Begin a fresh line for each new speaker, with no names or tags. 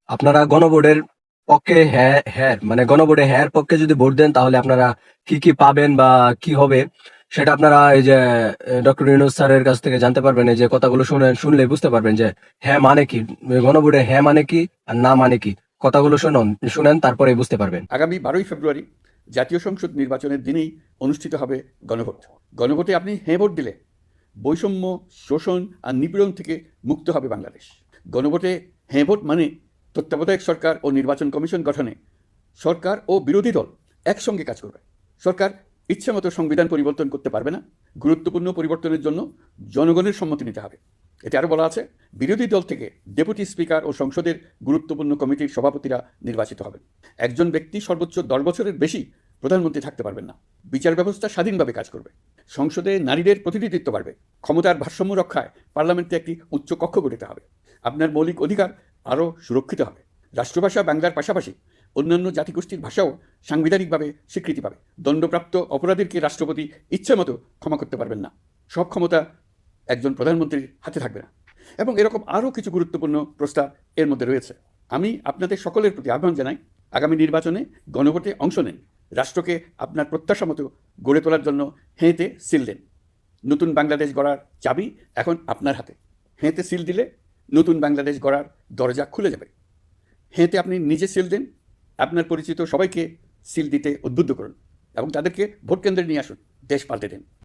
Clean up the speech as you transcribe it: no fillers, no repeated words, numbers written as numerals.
আপনারা গণভোটের পক্ষে হ্যাঁ হ্যাঁ মানে গণভোটে হ্যাঁ পক্ষে যদি ভোট দেন তাহলে আপনারা কি কি পাবেন বা কি হবে সেটা আপনারা এই যে ডক্টর ইউনূস স্যারের কাছ থেকে জানতে পারবেন। এই যে কথাগুলো শুনলে বুঝতে পারবেন যে হ্যাঁ মানে কি, গণভোটে হ্যাঁ মানে কি আর না মানে কি। কথাগুলো শুনেন তারপরে বুঝতে পারবেন।
আগামী 12ই ফেব্রুয়ারি জাতীয় সংসদ নির্বাচনের দিনেই অনুষ্ঠিত হবে গণভোট। গণভোটে আপনি হ্যাঁ ভোট দিলে বৈষম্য, শোষণ আর নিপীড়ন থেকে মুক্ত হবে বাংলাদেশ। গণভোটে হ্যাঁ ভোট মানে তত্ত্বাবধায়ক সরকার ও নির্বাচন কমিশন গঠনে সরকার ও বিরোধী দল একসঙ্গে কাজ করবে। সরকার ইচ্ছামতো সংবিধান পরিবর্তন করতে পারবে না। গুরুত্বপূর্ণ পরিবর্তনের জন্য জনগণের সম্মতি নিতে হবে। এতে আরও বলা আছে, বিরোধী দল থেকে ডেপুটি স্পিকার ও সংসদের গুরুত্বপূর্ণ কমিটির সভাপতিরা নির্বাচিত হবেন। একজন ব্যক্তি সর্বোচ্চ 10 বছরের বেশি প্রধানমন্ত্রী থাকতে পারবেন না। বিচার ব্যবস্থা স্বাধীনভাবে কাজ করবে। সংসদে নারীদের প্রতিনিধিত্ব বাড়বে। ক্ষমতার ভারসাম্য রক্ষায় পার্লামেন্টে একটি উচ্চ কক্ষ গঠিত হবে। আপনার মৌলিক অধিকার আরও সুরক্ষিত হবে। রাষ্ট্রভাষা বাংলার পাশাপাশি অন্যান্য জাতিগোষ্ঠীর ভাষাও সাংবিধানিকভাবে স্বীকৃতি পাবে। দণ্ডপ্রাপ্ত অপরাধীকে রাষ্ট্রপতি ইচ্ছামতো ক্ষমা করতে পারবেন না। সব ক্ষমতা একজন প্রধানমন্ত্রীর হাতে থাকবে না। এবং এরকম আরও কিছু গুরুত্বপূর্ণ প্রস্তাব এর মধ্যে রয়েছে। আমি আপনাদের সকলের প্রতি আহ্বান জানাই, আগামী নির্বাচনে গণভোটে অংশ নেন। রাষ্ট্রকে আপনার প্রত্যাশা মতো গড়ে তোলার জন্য হেঁতে সিল দেন। নতুন বাংলাদেশ গড়ার চাবি এখন আপনার হাতে। হেঁতে সিল দিলে নতুন বাংলাদেশ গড়ার দরজা খুলে যাবে। হেঁতে আপনি নিজে সিল দেন, আপনার পরিচিত সবাইকে সিল দিতে উদ্বুদ্ধ করুন এবং তাদেরকে ভোট কেন্দ্রে নিয়ে আসুন। দেশ পাল্টে দিন।